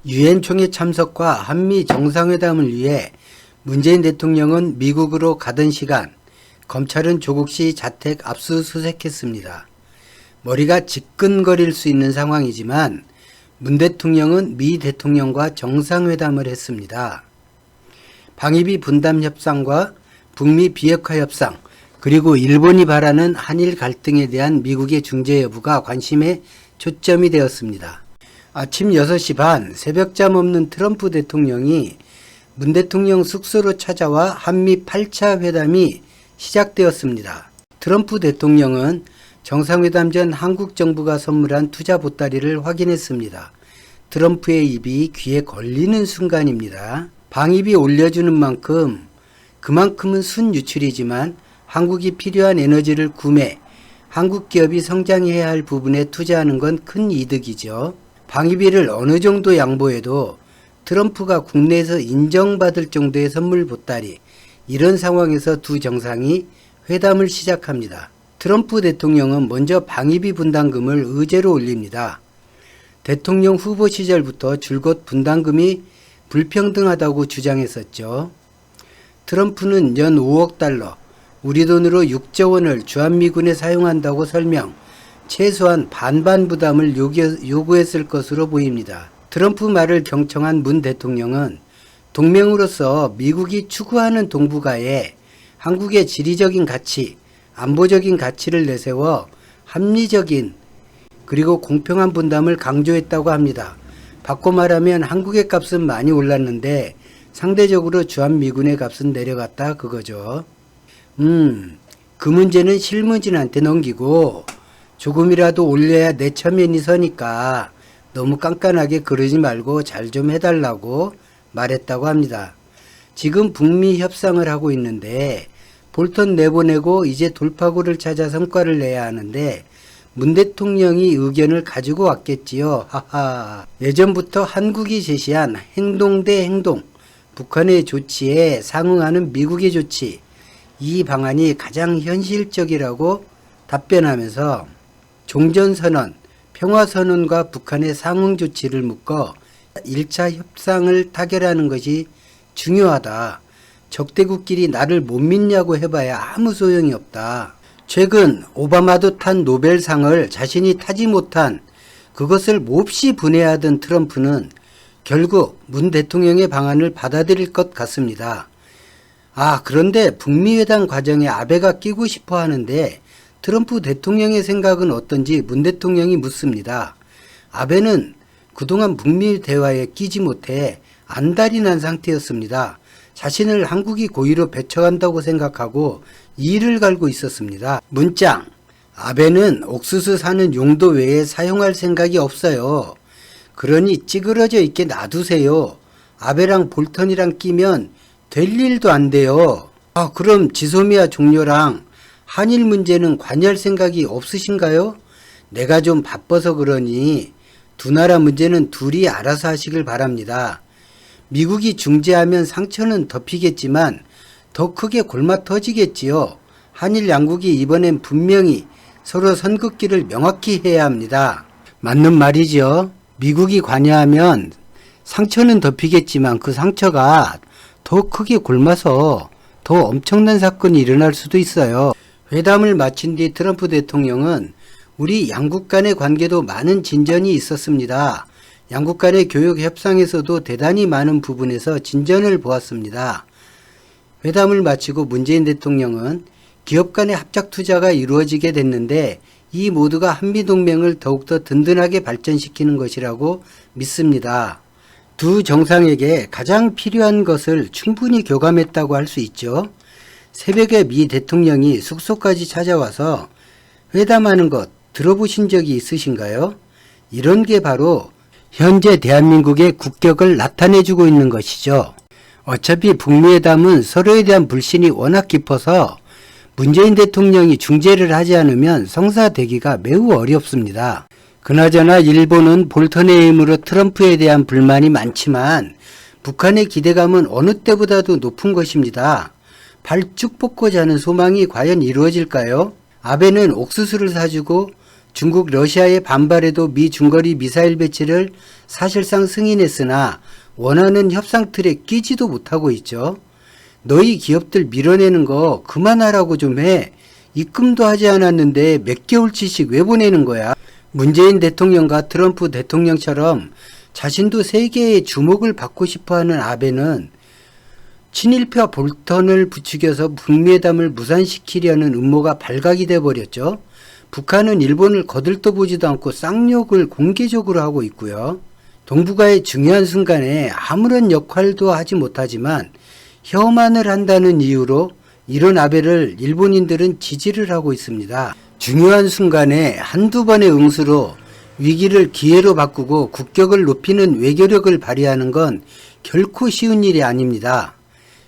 유엔 총회 참석과 한미 정상회담을 위해 문재인 대통령은 미국으로 가던 시간 검찰은 조국 씨 자택 압수수색했습니다. 머리가 지끈거릴 수 있는 상황이지만 문 대통령은 미 대통령과 정상회담을 했습니다. 방위비 분담 협상과 북미 비핵화 협상, 그리고 일본이 바라는 한일 갈등에 대한 미국의 중재 여부가 관심의 초점이 되었습니다. 아침 6시 반 새벽잠 없는 트럼프 대통령이 문 대통령 숙소로 찾아와 한미 8차 회담이 시작되었습니다. 트럼프 대통령은 정상회담 전 한국 정부가 선물한 투자 보따리를 확인했습니다. 트럼프의 입이 귀에 걸리는 순간입니다. 방위비 올려주는 만큼 그만큼은 순유출이지만 한국이 필요한 에너지를 구매, 한국 기업이 성장해야 할 부분에 투자하는 건 큰 이득이죠. 방위비를 어느 정도 양보해도 트럼프가 국내에서 인정받을 정도의 선물 보따리, 이런 상황에서 두 정상이 회담을 시작합니다. 트럼프 대통령은 먼저 방위비 분담금을 의제로 올립니다. 대통령 후보 시절부터 줄곧 분담금이 불평등하다고 주장했었죠. 트럼프는 연 5억 달러, 우리 돈으로 6조 원을 주한미군에 사용한다고 설명, 최소한 반반 부담을 요구했을 것으로 보입니다. 트럼프 말을 경청한 문 대통령은 동맹으로서 미국이 추구하는 동북아에 한국의 지리적인 가치, 안보적인 가치를 내세워 합리적인 그리고 공평한 분담을 강조했다고 합니다. 바꿔 말하면 한국의 값은 많이 올랐는데 상대적으로 주한미군의 값은 내려갔다 그거죠. 그 문제는 실무진한테 넘기고 조금이라도 올려야 내 처면이 서니까 너무 깐깐하게 그러지 말고 잘 좀 해달라고 말했다고 합니다. 지금 북미 협상을 하고 있는데 볼턴 내보내고 이제 돌파구를 찾아 성과를 내야 하는데 문 대통령이 의견을 가지고 왔겠지요. 하하. 예전부터 한국이 제시한 행동 대 행동, 북한의 조치에 상응하는 미국의 조치, 이 방안이 가장 현실적이라고 답변하면서 종전선언, 평화선언과 북한의 상응 조치를 묶어 1차 협상을 타결하는 것이 중요하다. 적대국끼리 나를 못 믿냐고 해봐야 아무 소용이 없다. 최근 오바마도 탄 노벨상을 자신이 타지 못한 그것을 몹시 분해하던 트럼프는 결국 문 대통령의 방안을 받아들일 것 같습니다. 그런데 북미 회담 과정에 아베가 끼고 싶어 하는데 트럼프 대통령의 생각은 어떤지 문 대통령이 묻습니다. 아베는 그동안 북미 대화에 끼지 못해 안달이 난 상태였습니다. 자신을 한국이 고의로 배척한다고 생각하고 이를 갈고 있었습니다. 문장, 아베는 옥수수 사는 용도 외에 사용할 생각이 없어요. 그러니 찌그러져 있게 놔두세요. 아베랑 볼턴이랑 끼면 될 일도 안 돼요. 그럼 지소미아 종료랑 한일 문제는 관여할 생각이 없으신가요? 내가 좀 바빠서 그러니 두 나라 문제는 둘이 알아서 하시길 바랍니다. 미국이 중재하면 상처는 덮이겠지만 더 크게 골마 터지겠지요. 한일 양국이 이번엔 분명히 서로 선긋기를 명확히 해야 합니다. 맞는 말이죠. 미국이 관여하면 상처는 덮이겠지만 그 상처가 더 크게 골마서 더 엄청난 사건이 일어날 수도 있어요. 회담을 마친 뒤 트럼프 대통령은 우리 양국 간의 관계도 많은 진전이 있었습니다. 양국 간의 교역 협상에서도 대단히 많은 부분에서 진전을 보았습니다. 회담을 마치고 문재인 대통령은 기업 간의 합작 투자가 이루어지게 됐는데 이 모두가 한미동맹을 더욱더 든든하게 발전시키는 것이라고 믿습니다. 두 정상에게 가장 필요한 것을 충분히 교감했다고 할 수 있죠. 새벽에 미 대통령이 숙소까지 찾아와서 회담하는 것 들어보신 적이 있으신가요? 이런 게 바로 현재 대한민국의 국격을 나타내주고 있는 것이죠. 어차피 북미회담은 서로에 대한 불신이 워낙 깊어서 문재인 대통령이 중재를 하지 않으면 성사되기가 매우 어렵습니다. 그나저나 일본은 볼턴의 힘으로 트럼프에 대한 불만이 많지만 북한의 기대감은 어느 때보다도 높은 것입니다. 발 쭉 뻗고 자는 소망이 과연 이루어질까요? 아베는 옥수수를 사주고 중국 러시아의 반발에도 미 중거리 미사일 배치를 사실상 승인했으나 원하는 협상 틀에 끼지도 못하고 있죠. 너희 기업들 밀어내는 거 그만하라고 좀 해. 입금도 하지 않았는데 몇 개월치씩 왜 보내는 거야? 문재인 대통령과 트럼프 대통령처럼 자신도 세계의 주목을 받고 싶어하는 아베는 친일파 볼턴을 부추겨서 북미회담을 무산시키려는 음모가 발각이 돼버렸죠. 북한은 일본을 거들떠보지도 않고 쌍욕을 공개적으로 하고 있고요. 동북아의 중요한 순간에 아무런 역할도 하지 못하지만 혐한을 한다는 이유로 이런 아베를 일본인들은 지지를 하고 있습니다. 중요한 순간에 한두 번의 응수로 위기를 기회로 바꾸고 국격을 높이는 외교력을 발휘하는 건 결코 쉬운 일이 아닙니다.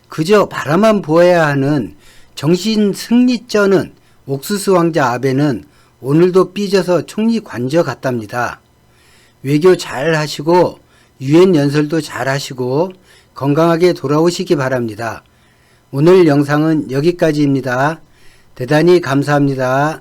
그저 바라만 보아야 하는 정신 승리 쩌는 옥수수 왕자 아베는 오늘도 삐져서 총리 관저 같답니다. 외교 잘 하시고 유엔 연설도 잘 하시고 건강하게 돌아오시기 바랍니다. 오늘 영상은 여기까지입니다. 대단히 감사합니다.